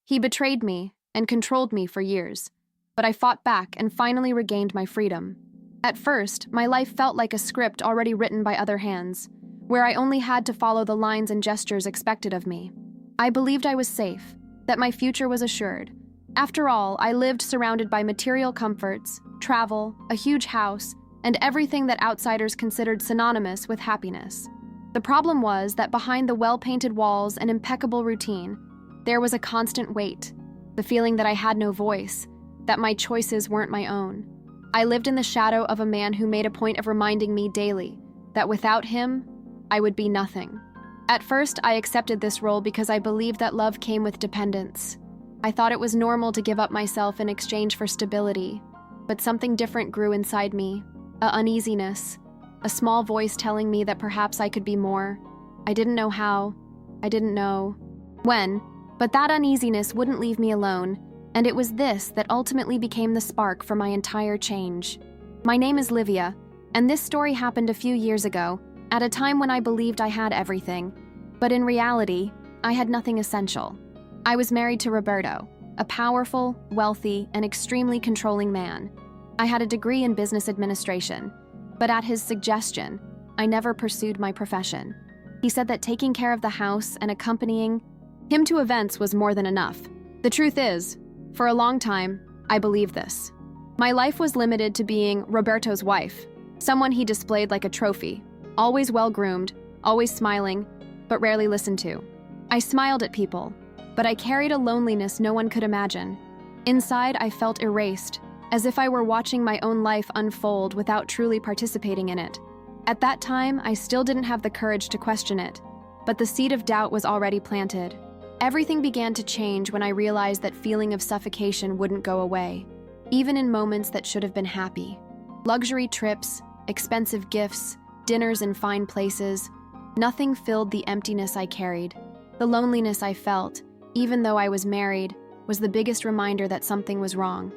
He betrayed me and controlled me for years, but I fought back and finally regained my freedom. At first, my life felt like a script already written by other hands, where I only had to follow the lines and gestures expected of me. I believed I was safe, that my future was assured. After all, I lived surrounded by material comforts, travel, a huge house, and everything that outsiders considered synonymous with happiness. The problem was that behind the well-painted walls and impeccable routine, there was a constant weight, the feeling that I had no voice, that my choices weren't my own. I lived in the shadow of a man who made a point of reminding me daily that without him, I would be nothing. At first, I accepted this role because I believed that love came with dependence. I thought it was normal to give up myself in exchange for stability, but something different grew inside me, an uneasiness, a small voice telling me that perhaps I could be more. I didn't know how, I didn't know when, but that uneasiness wouldn't leave me alone, and it was this that ultimately became the spark for my entire change. My name is Livia, and this story happened a few years ago, at a time when I believed I had everything, but in reality, I had nothing essential. I was married to Roberto, a powerful, wealthy, and extremely controlling man. I had a degree in business administration, but at his suggestion, I never pursued my profession. He said that taking care of the house and accompanying him to events was more than enough. The truth is, for a long time, I believed this. My life was limited to being Roberto's wife, someone he displayed like a trophy, always well-groomed, always smiling, but rarely listened to. I smiled at people, but I carried a loneliness no one could imagine. Inside, I felt erased, as if I were watching my own life unfold without truly participating in it. At that time, I still didn't have the courage to question it, but the seed of doubt was already planted. Everything began to change when I realized that feeling of suffocation wouldn't go away, even in moments that should have been happy. Luxury trips, expensive gifts, dinners in fine places, nothing filled the emptiness I carried. The loneliness I felt, even though I was married, was the biggest reminder that something was wrong.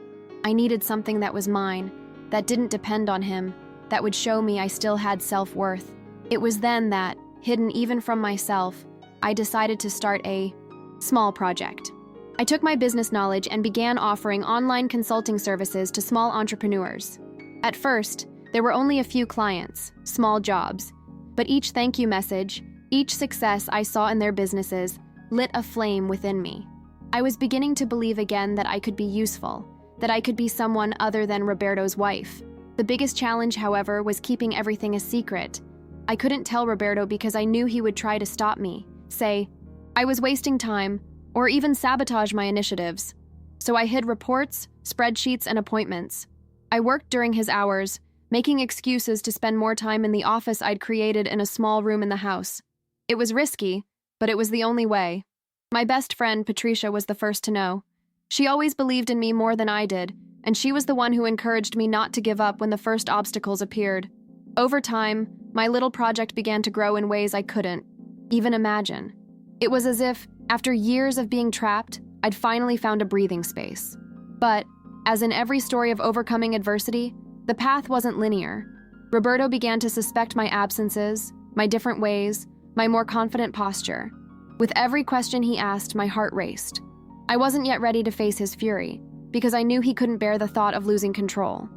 I needed something that was mine, that didn't depend on him, that would show me I still had self-worth. It was then that, hidden even from myself, I decided to start a small project. I took my business knowledge and began offering online consulting services to small entrepreneurs. At first, there were only a few clients, small jobs, but each thank you message, each success I saw in their businesses, lit a flame within me. I was beginning to believe again that I could be useful, that I could be someone other than Roberto's wife. The biggest challenge, however, was keeping everything a secret. I couldn't tell Roberto because I knew he would try to stop me, say I was wasting time, or even sabotage my initiatives. So I hid reports, spreadsheets, and appointments. I worked during his hours, making excuses to spend more time in the office I'd created in a small room in the house. It was risky, but it was the only way. My best friend, Patricia, was the first to know. She always believed in me more than I did, and she was the one who encouraged me not to give up when the first obstacles appeared. Over time, my little project began to grow in ways I couldn't even imagine. It was as if, after years of being trapped, I'd finally found a breathing space. But, as in every story of overcoming adversity, the path wasn't linear. Roberto began to suspect my absences, my different ways, my more confident posture. With every question he asked, my heart raced. I wasn't yet ready to face his fury, because I knew he couldn't bear the thought of losing control.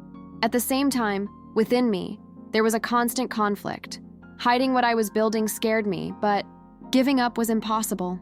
At the same time, within me, there was a constant conflict. Hiding what I was building scared me, but giving up was impossible.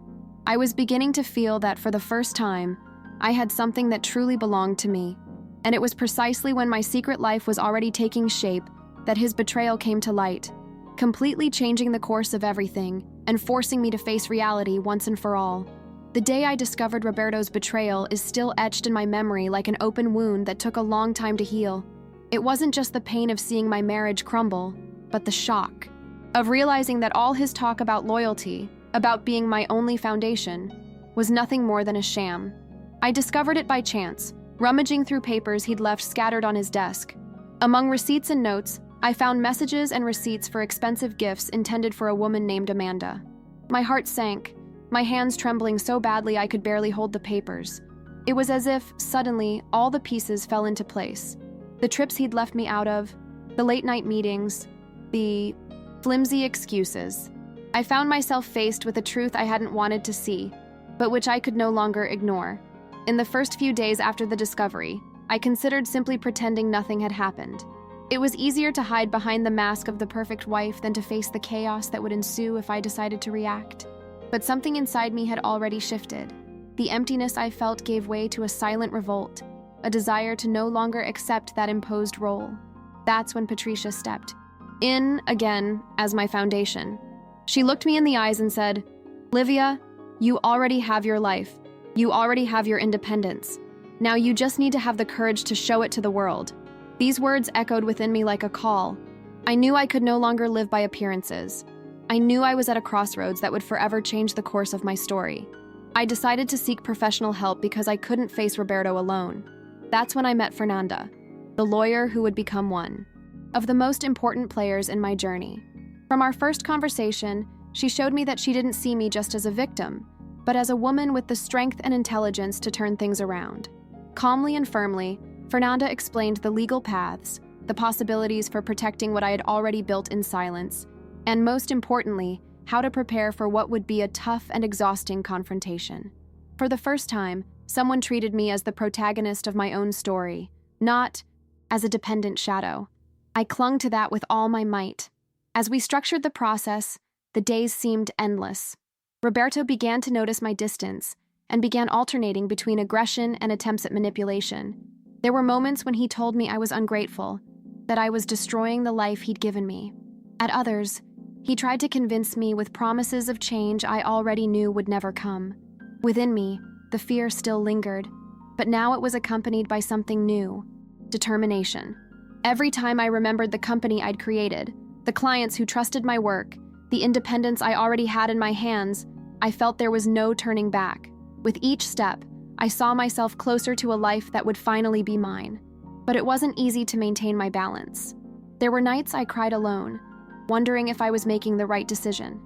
I was beginning to feel that for the first time, I had something that truly belonged to me. And it was precisely when my secret life was already taking shape that his betrayal came to light, completely changing the course of everything and forcing me to face reality once and for all. The day I discovered Roberto's betrayal is still etched in my memory like an open wound that took a long time to heal. It wasn't just the pain of seeing my marriage crumble, but the shock of realizing that all his talk about loyalty, about being my only foundation, was nothing more than a sham. I discovered it by chance, rummaging through papers he'd left scattered on his desk. Among receipts and notes, I found messages and receipts for expensive gifts intended for a woman named Amanda. My heart sank, my hands trembling so badly I could barely hold the papers. It was as if, suddenly, all the pieces fell into place. The trips he'd left me out of, the late-night meetings, the flimsy excuses. I found myself faced with a truth I hadn't wanted to see, but which I could no longer ignore. In the first few days after the discovery, I considered simply pretending nothing had happened. It was easier to hide behind the mask of the perfect wife than to face the chaos that would ensue if I decided to react. But something inside me had already shifted. The emptiness I felt gave way to a silent revolt, a desire to no longer accept that imposed role. That's when Patricia stepped in again as my foundation. She looked me in the eyes and said, "Livia, you already have your life. You already have your independence. Now you just need to have the courage to show it to the world." These words echoed within me like a call. I knew I could no longer live by appearances. I knew I was at a crossroads that would forever change the course of my story. I decided to seek professional help because I couldn't face Roberto alone. That's when I met Fernanda, the lawyer who would become one of the most important players in my journey. From our first conversation, she showed me that she didn't see me just as a victim, but as a woman with the strength and intelligence to turn things around. Calmly and firmly, Fernanda explained the legal paths, the possibilities for protecting what I had already built in silence, and most importantly, how to prepare for what would be a tough and exhausting confrontation. For the first time, someone treated me as the protagonist of my own story, not as a dependent shadow. I clung to that with all my might. As we structured the process, the days seemed endless. Roberto began to notice my distance and began alternating between aggression and attempts at manipulation. There were moments when he told me I was ungrateful, that I was destroying the life he'd given me. At others, he tried to convince me with promises of change I already knew would never come. Within me, the fear still lingered, but now it was accompanied by something new: determination. Every time I remembered the company I'd created, the clients who trusted my work, the independence I already had in my hands, I felt there was no turning back. With each step, I saw myself closer to a life that would finally be mine. But it wasn't easy to maintain my balance. There were nights I cried alone, wondering if I was making the right decision.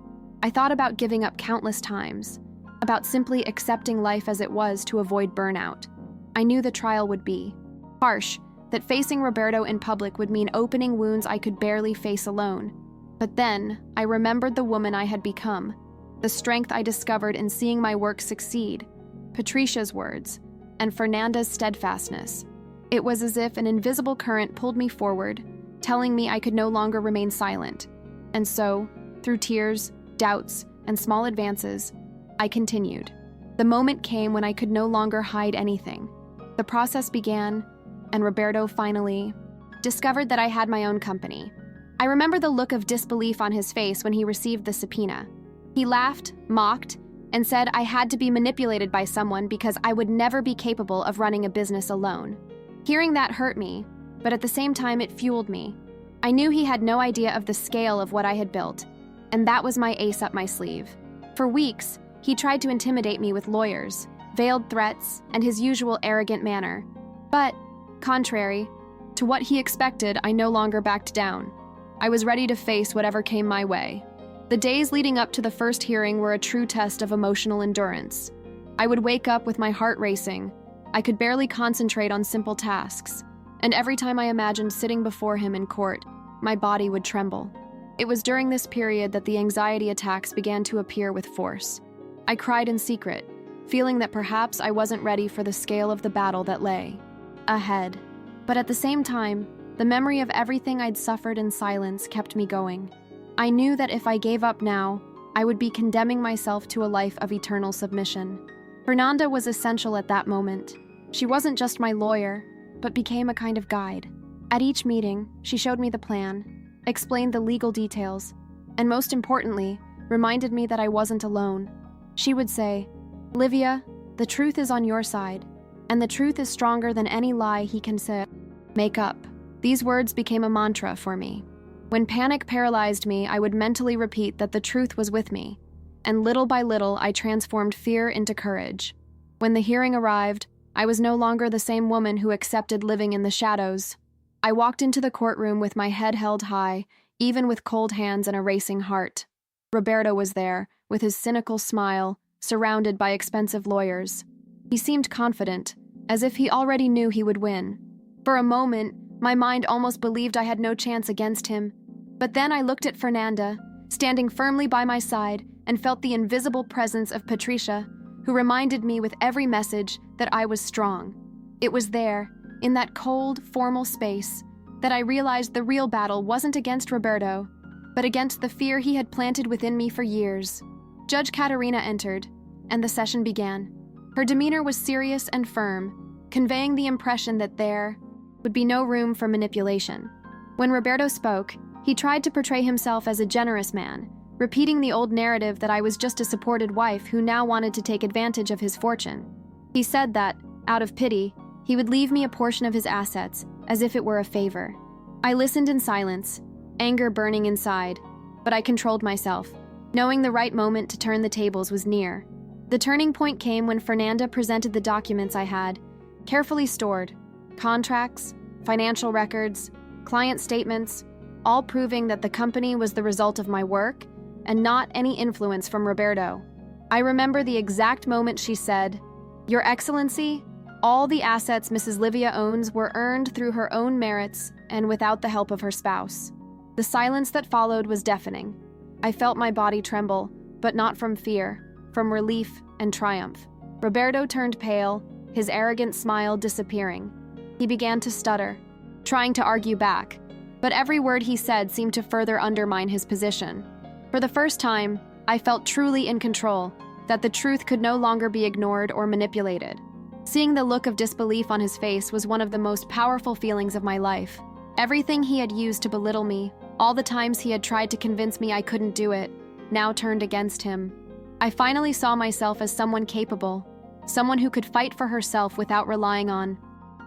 I thought about giving up countless times, about simply accepting life as it was to avoid burnout. I knew the trial would be harsh, that facing Roberto in public would mean opening wounds I could barely face alone. But then, I remembered the woman I had become, the strength I discovered in seeing my work succeed, Patricia's words, and Fernanda's steadfastness. It was as if an invisible current pulled me forward, telling me I could no longer remain silent. And so, through tears, doubts, and small advances, I continued. The moment came when I could no longer hide anything. The process began, and Roberto finally discovered that I had my own company. I remember the look of disbelief on his face when he received the subpoena. He laughed, mocked, and said I had to be manipulated by someone because I would never be capable of running a business alone. Hearing that hurt me, but at the same time it fueled me. I knew he had no idea of the scale of what I had built, and that was my ace up my sleeve. For weeks, he tried to intimidate me with lawyers, veiled threats, and his usual arrogant manner. But, contrary to what he expected, I no longer backed down. I was ready to face whatever came my way. The days leading up to the first hearing were a true test of emotional endurance. I would wake up with my heart racing. I could barely concentrate on simple tasks, and every time I imagined sitting before him in court, my body would tremble. It was during this period that the anxiety attacks began to appear with force. I cried in secret, feeling that perhaps I wasn't ready for the scale of the battle that lay ahead. But at the same time, the memory of everything I'd suffered in silence kept me going. I knew that if I gave up now, I would be condemning myself to a life of eternal submission. Fernanda was essential at that moment. She wasn't just my lawyer, but became a kind of guide. At each meeting, she showed me the plan, explained the legal details, and most importantly, reminded me that I wasn't alone. She would say, "Livia, the truth is on your side, and the truth is stronger than any lie he can make up." These words became a mantra for me. When panic paralyzed me, I would mentally repeat that the truth was with me, and little by little, I transformed fear into courage. When the hearing arrived, I was no longer the same woman who accepted living in the shadows. I walked into the courtroom with my head held high, even with cold hands and a racing heart. Roberto was there, with his cynical smile, surrounded by expensive lawyers. He seemed confident, as if he already knew he would win. For a moment, my mind almost believed I had no chance against him. But then I looked at Fernanda, standing firmly by my side, and felt the invisible presence of Patricia, who reminded me with every message that I was strong. It was there, in that cold, formal space, that I realized the real battle wasn't against Roberto, but against the fear he had planted within me for years. Judge Katerina entered, and the session began. Her demeanor was serious and firm, conveying the impression that there would be no room for manipulation. When Roberto spoke, he tried to portray himself as a generous man, repeating the old narrative that I was just a supported wife who now wanted to take advantage of his fortune. He said that, out of pity, he would leave me a portion of his assets, as if it were a favor. I listened in silence, anger burning inside, but I controlled myself, knowing the right moment to turn the tables was near. The turning point came when Fernanda presented the documents I had, carefully stored: contracts, financial records, client statements, all proving that the company was the result of my work and not any influence from Roberto. I remember the exact moment she said, "Your Excellency, all the assets Mrs. Livia owns were earned through her own merits and without the help of her spouse." The silence that followed was deafening. I felt my body tremble, but not from fear, from relief and triumph. Roberto turned pale, his arrogant smile disappearing. He began to stutter, trying to argue back, but every word he said seemed to further undermine his position. For the first time, I felt truly in control, that the truth could no longer be ignored or manipulated. Seeing the look of disbelief on his face was one of the most powerful feelings of my life. Everything he had used to belittle me, all the times he had tried to convince me I couldn't do it, now turned against him. I finally saw myself as someone capable, someone who could fight for herself without relying on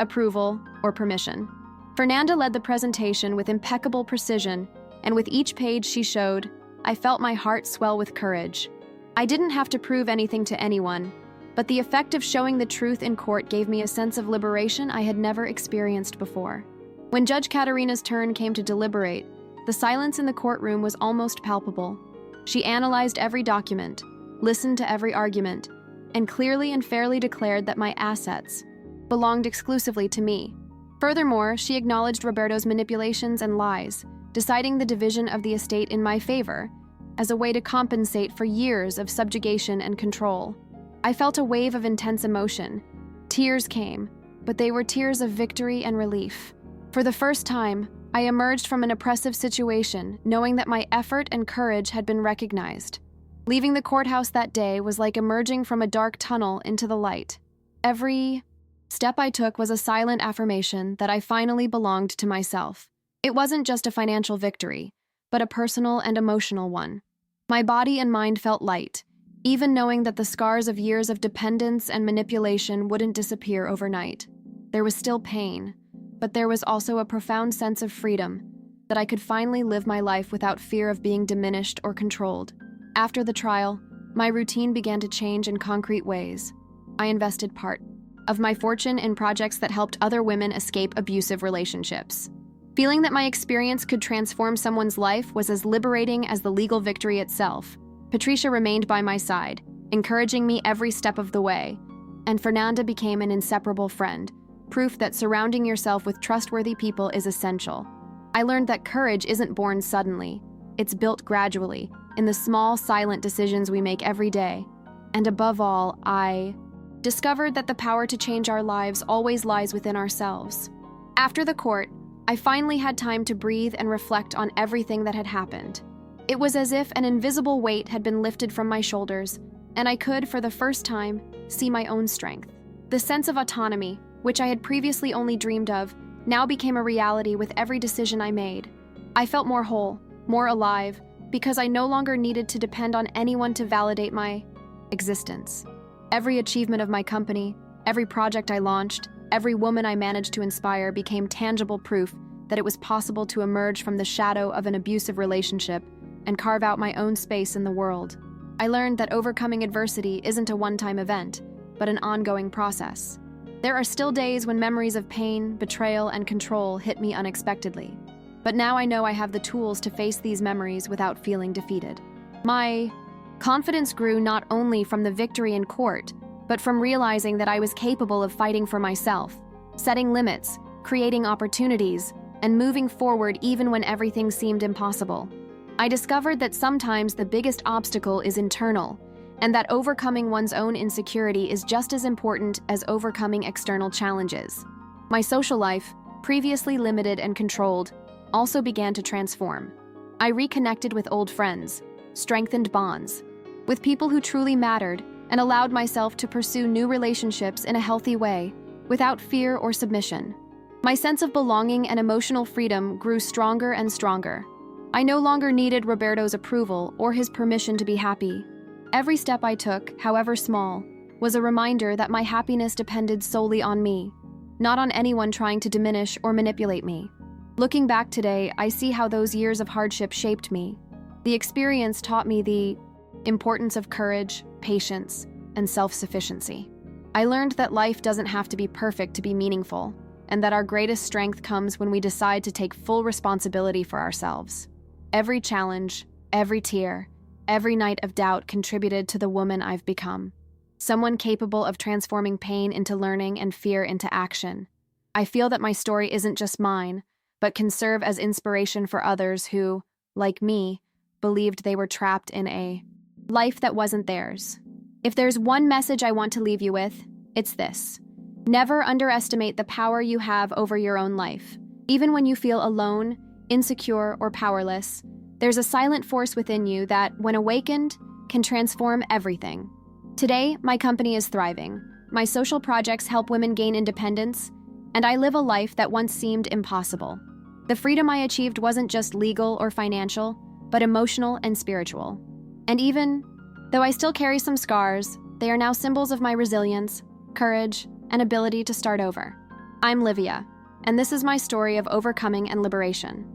approval or permission. Fernanda led the presentation with impeccable precision, and with each page she showed, I felt my heart swell with courage. I didn't have to prove anything to anyone, but the effect of showing the truth in court gave me a sense of liberation I had never experienced before. When Judge Katerina's turn came to deliberate, the silence in the courtroom was almost palpable. She analyzed every document, listened to every argument, and clearly and fairly declared that my assets belonged exclusively to me. Furthermore, she acknowledged Roberto's manipulations and lies, deciding the division of the estate in my favor as a way to compensate for years of subjugation and control. I felt a wave of intense emotion. Tears came, but they were tears of victory and relief. For the first time, I emerged from an oppressive situation, knowing that my effort and courage had been recognized. Leaving the courthouse that day was like emerging from a dark tunnel into the light. Every step I took was a silent affirmation that I finally belonged to myself. It wasn't just a financial victory, but a personal and emotional one. My body and mind felt light, even knowing that the scars of years of dependence and manipulation wouldn't disappear overnight. There was still pain, but there was also a profound sense of freedom, that I could finally live my life without fear of being diminished or controlled. After the trial, my routine began to change in concrete ways. I invested part of my fortune in projects that helped other women escape abusive relationships. Feeling that my experience could transform someone's life was as liberating as the legal victory itself. Patricia remained by my side, encouraging me every step of the way, and Fernanda became an inseparable friend, proof that surrounding yourself with trustworthy people is essential. I learned that courage isn't born suddenly. It's built gradually, in the small, silent decisions we make every day. And above all, I discovered that the power to change our lives always lies within ourselves. After the court, I finally had time to breathe and reflect on everything that had happened. It was as if an invisible weight had been lifted from my shoulders, and I could, for the first time, see my own strength. The sense of autonomy, which I had previously only dreamed of, now became a reality with every decision I made. I felt more whole, more alive, because I no longer needed to depend on anyone to validate my existence. Every achievement of my company, every project I launched, every woman I managed to inspire became tangible proof that it was possible to emerge from the shadow of an abusive relationship and carve out my own space in the world. I learned that overcoming adversity isn't a one-time event, but an ongoing process. There are still days when memories of pain, betrayal, and control hit me unexpectedly. But now I know I have the tools to face these memories without feeling defeated. My confidence grew not only from the victory in court, but from realizing that I was capable of fighting for myself, setting limits, creating opportunities, and moving forward even when everything seemed impossible. I discovered that sometimes the biggest obstacle is internal, and that overcoming one's own insecurity is just as important as overcoming external challenges. My social life, previously limited and controlled, also began to transform. I reconnected with old friends, strengthened bonds, with people who truly mattered, and allowed myself to pursue new relationships in a healthy way, without fear or submission. My sense of belonging and emotional freedom grew stronger and stronger. I no longer needed Roberto's approval or his permission to be happy. Every step I took, however small, was a reminder that my happiness depended solely on me, not on anyone trying to diminish or manipulate me. Looking back today, I see how those years of hardship shaped me. The experience taught me the importance of courage, patience, and self-sufficiency. I learned that life doesn't have to be perfect to be meaningful, and that our greatest strength comes when we decide to take full responsibility for ourselves. Every challenge, every tear, every night of doubt contributed to the woman I've become. Someone capable of transforming pain into learning and fear into action. I feel that my story isn't just mine, but can serve as inspiration for others who, like me, believed they were trapped in a life that wasn't theirs. If there's one message I want to leave you with, it's this. Never underestimate the power you have over your own life. Even when you feel alone, insecure, or powerless, there's a silent force within you that, when awakened, can transform everything. Today, my company is thriving. My social projects help women gain independence, and I live a life that once seemed impossible. The freedom I achieved wasn't just legal or financial, but emotional and spiritual. And even though I still carry some scars, they are now symbols of my resilience, courage, and ability to start over. I'm Livia, and this is my story of overcoming and liberation.